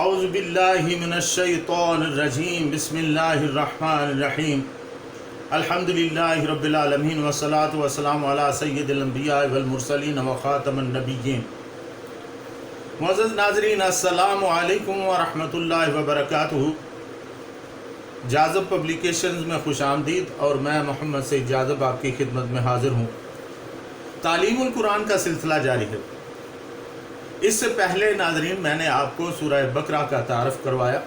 اعوذ باللہ من الشیطان الرجیم بسم اللہ الرحمن الرحیم الحمدللہ رب العالمین والصلاة والسلام علی سید الانبیاء والمرسلین وخاتم النبیین۔ معزز ناظرین، السلام علیکم ورحمۃ اللہ وبرکاتہ۔ جاذب پبلیکیشنز میں خوش آمدید، اور میں محمد سید جاذب آپ کی خدمت میں حاضر ہوں۔ تعلیم القرآن کا سلسلہ جاری ہے۔ اس سے پہلے ناظرین میں نے آپ کو سورہ بقرہ کا تعارف کروایا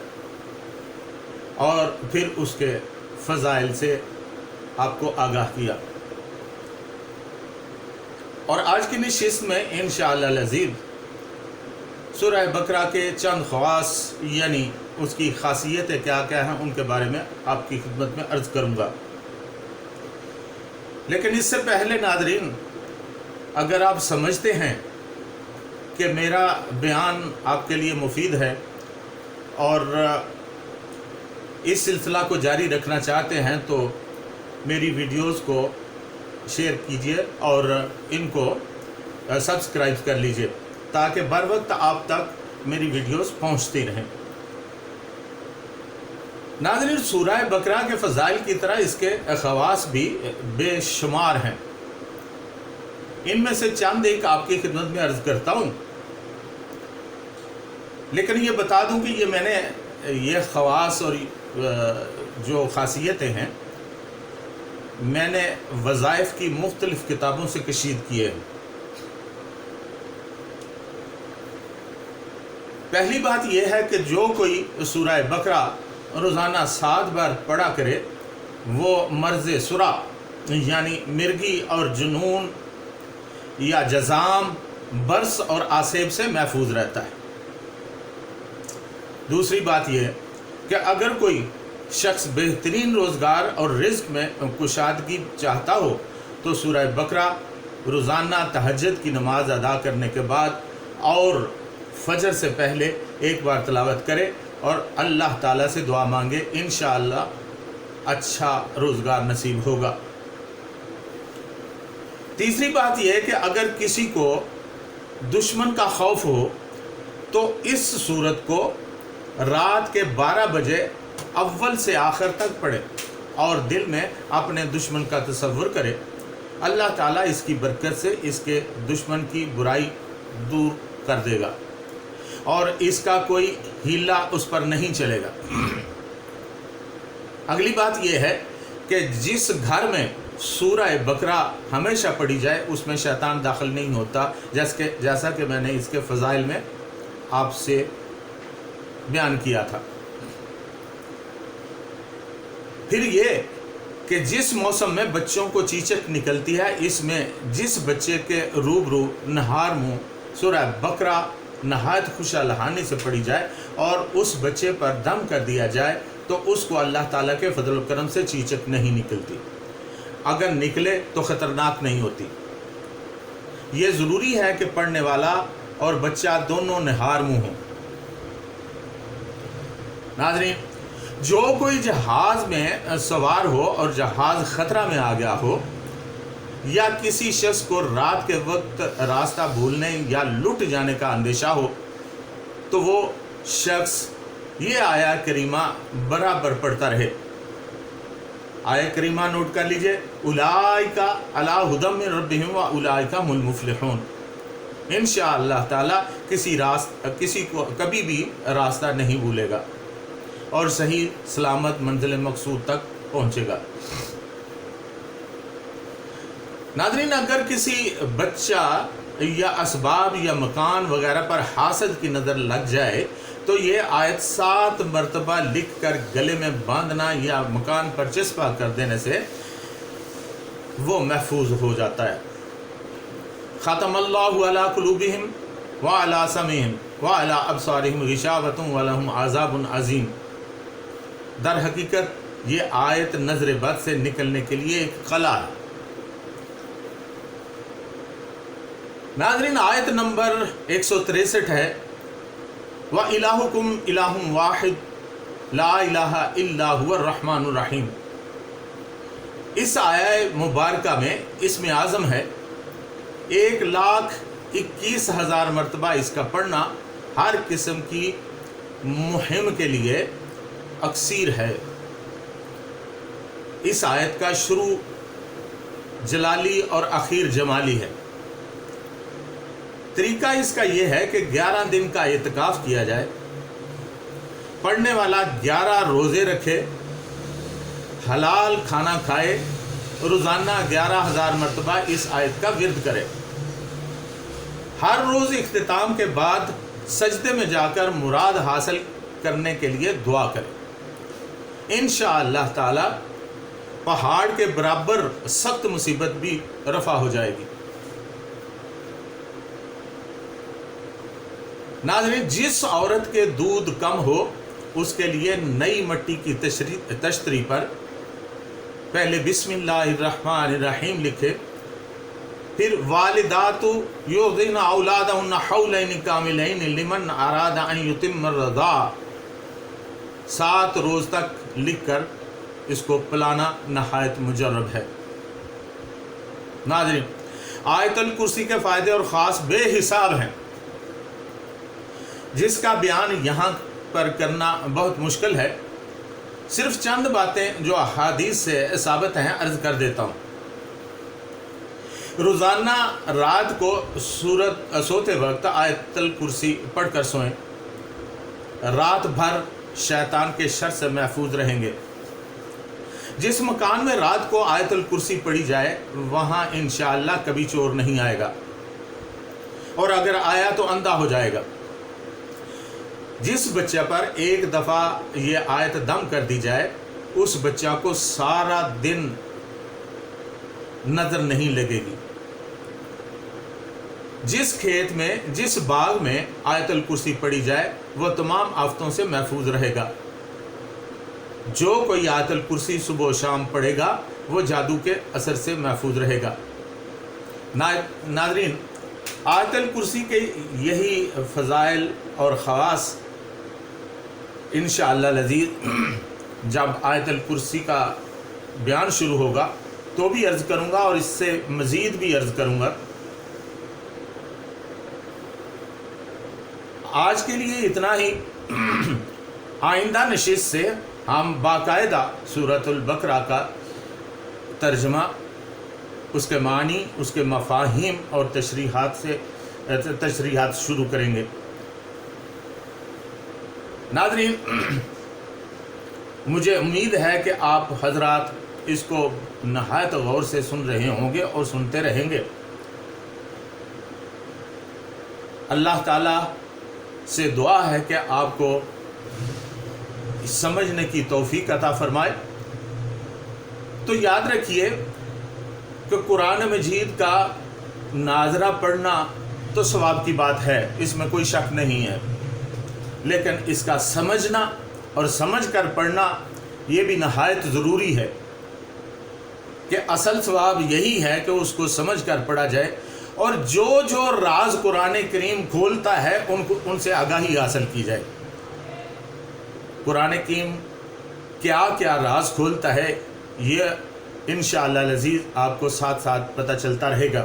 اور پھر اس کے فضائل سے آپ کو آگاہ کیا، اور آج کی نشست میں انشاءاللہ العزیز سورہ بقرہ کے چند خواص یعنی اس کی خاصیتیں کیا کیا ہیں ان کے بارے میں آپ کی خدمت میں عرض کروں گا۔ لیکن اس سے پہلے ناظرین، اگر آپ سمجھتے ہیں کہ میرا بیان آپ کے لیے مفید ہے اور اس سلسلہ کو جاری رکھنا چاہتے ہیں تو میری ویڈیوز کو شیئر کیجئے اور ان کو سبسکرائب کر لیجئے تاکہ بر وقت آپ تک میری ویڈیوز پہنچتی رہیں۔ ناظرین، سورہ بقرہ کے فضائل کی طرح اس کے خواص بھی بے شمار ہیں۔ ان میں سے چند ایک آپ کی خدمت میں عرض کرتا ہوں، لیکن یہ بتا دوں کہ میں نے یہ خواص اور جو خاصیتیں ہیں میں نے وظائف کی مختلف کتابوں سے کشید کیے ہیں۔ پہلی بات یہ ہے کہ جو کوئی سورہ بقرہ روزانہ 7 بار پڑھا کرے وہ مرض سرا یعنی مرگی اور جنون یا جزام، برس اور آسیب سے محفوظ رہتا ہے۔ دوسری بات یہ ہے کہ اگر کوئی شخص بہترین روزگار اور رزق میں کشادگی چاہتا ہو تو سورہ بقرہ روزانہ تہجد کی نماز ادا کرنے کے بعد اور فجر سے پہلے ایک بار تلاوت کرے اور اللہ تعالیٰ سے دعا مانگے، انشاءاللہ اچھا روزگار نصیب ہوگا۔ تیسری بات یہ ہے کہ اگر کسی کو دشمن کا خوف ہو تو اس سورت کو رات کے 12 بجے اول سے آخر تک پڑھے اور دل میں اپنے دشمن کا تصور کرے، اللہ تعالیٰ اس کی برکت سے اس کے دشمن کی برائی دور کر دے گا اور اس کا کوئی ہیلہ اس پر نہیں چلے گا۔ اگلی بات یہ ہے کہ جس گھر میں سورہ بقرہ ہمیشہ پڑھی جائے اس میں شیطان داخل نہیں ہوتا، جیسا کہ میں نے اس کے فضائل میں آپ سے بیان کیا تھا۔ پھر یہ کہ جس موسم میں بچوں کو چیچک نکلتی ہے، اس میں جس بچے کے روبرو نہار منہ سورہ بقرہ نہایت خوشالہانی سے پڑھی جائے اور اس بچے پر دم کر دیا جائے تو اس کو اللہ تعالیٰ کے فضل و کرم سے چیچک نہیں نکلتی، اگر نکلے تو خطرناک نہیں ہوتی۔ یہ ضروری ہے کہ پڑھنے والا اور بچہ دونوں نہار منہ ہوں۔ ناظرین، جو کوئی جہاز میں سوار ہو اور جہاز خطرہ میں آ گیا ہو یا کسی شخص کو رات کے وقت راستہ بھولنے یا لٹ جانے کا اندیشہ ہو تو وہ شخص یہ آیا کریمہ برابر پڑھتا رہے۔ آیہ کریمہ نوٹ کر لیجئے، اولئک علی ھدی من ربہم واولئک ھم المفلحون۔ انشاءاللہ تعالی کسی کو کبھی بھی راستہ نہیں بھولے گا اور صحیح سلامت منزل مقصود تک پہنچے گا۔ ناظرین، اگر کسی بچہ یا اسباب یا مکان وغیرہ پر حاسد کی نظر لگ جائے تو یہ آیت 7 مرتبہ لکھ کر گلے میں باندھنا یا مکان پر چسپاں کر دینے سے وہ محفوظ ہو جاتا ہے۔ ختم اللہ علی قلوبہم وعلی سمعہم وعلی ابصارہم غشاوۃ ولہم عذاب عظیم۔ در حقیقت یہ آیت نظر بد سے نکلنے کے لیے ایک قلعہ ہے۔ ناظرین، آیت نمبر 163 ہے، وَإِلَٰهُكُمْ إِلَٰهٌ وَاحِدٌ لَا إِلَٰهَ إِلَّا هُوَ الرَّحْمَٰنُ الرَّحِيمُ۔ اس آیہ مبارکہ میں اسم اعظم ہے۔ 1,21,000 مرتبہ اس کا پڑھنا ہر قسم کی مہم کے لیے اکثیر ہے۔ اس آیت کا شروع جلالی اور اخیر جمالی ہے۔ طریقہ اس کا یہ ہے کہ 11 دن کا اعتکاف کیا جائے، پڑھنے والا 11 روزے رکھے، حلال کھانا کھائے، روزانہ 11,000 مرتبہ اس آیت کا ورد کرے، ہر روز اختتام کے بعد سجدے میں جا کر مراد حاصل کرنے کے لیے دعا کرے، انشاءاللہ تعالی پہاڑ کے برابر سخت مصیبت بھی رفع ہو جائے گی۔ ناظرین، جس عورت کے دودھ کم ہو اس کے لیے نئی مٹی کی تشتری پر پہلے بسم اللہ الرحمن الرحیم لکھے، پھر والدات یرضعن اولادہن حولین کاملین لمن اراد ان یتم الرضاع 7 روز تک لکھ کر اس کو پلانا نہایت مجرب ہے۔ ناظرین، آیت الکرسی کے فائدے اور خاص بے حساب ہیں، جس کا بیان یہاں پر کرنا بہت مشکل ہے۔ صرف چند باتیں جو احادیث سے ثابت ہیں عرض کر دیتا ہوں۔ روزانہ رات کو سوتے وقت آیت الکرسی پڑھ کر سوئیں، رات بھر شیطان کے شر سے محفوظ رہیں گے۔ جس مکان میں رات کو آیت الکرسی پڑھی جائے وہاں انشاءاللہ کبھی چور نہیں آئے گا، اور اگر آیا تو اندھا ہو جائے گا۔ جس بچہ پر ایک دفعہ یہ آیت دم کر دی جائے اس بچہ کو سارا دن نظر نہیں لگے گی۔ جس کھیت میں، جس باغ میں آیت الکرسی پڑھی جائے وہ تمام آفتوں سے محفوظ رہے گا۔ جو کوئی آیت الکرسی صبح و شام پڑھے گا وہ جادو کے اثر سے محفوظ رہے گا۔ ناظرین، آیت الکرسی کے یہی فضائل اور خواص انشاءاللہ العزیز جب آیت الکرسی کا بیان شروع ہوگا تو بھی عرض کروں گا، اور اس سے مزید بھی عرض کروں گا۔ آج کے لیے اتنا ہی۔ آئندہ نشست سے ہم باقاعدہ سورۃ البقرہ کا ترجمہ، اس کے معنی، اس کے مفاہیم اور تشریحات شروع کریں گے۔ ناظرین، مجھے امید ہے کہ آپ حضرات اس کو نہایت غور سے سن رہے ہوں گے اور سنتے رہیں گے۔ اللہ تعالیٰ سے دعا ہے کہ آپ کو سمجھنے کی توفیق عطا فرمائے۔ تو یاد رکھیے کہ قرآن مجید کا ناظرہ پڑھنا تو ثواب کی بات ہے، اس میں کوئی شک نہیں ہے، لیکن اس کا سمجھنا اور سمجھ کر پڑھنا یہ بھی نہایت ضروری ہے، کہ اصل ثواب یہی ہے کہ اس کو سمجھ کر پڑھا جائے، اور جو راز قرآن کریم کھولتا ہے ان سے آگاہی حاصل کی جائے۔ قرآن کریم کیا راز کھولتا ہے یہ انشاءاللہ العزیز آپ کو ساتھ ساتھ پتہ چلتا رہے گا۔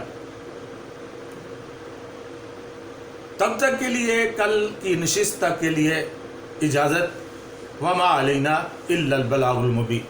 تب تک کے لیے، کل کی نشست تک کے لیے اجازت۔ وما علینا الا البلاغ المبین۔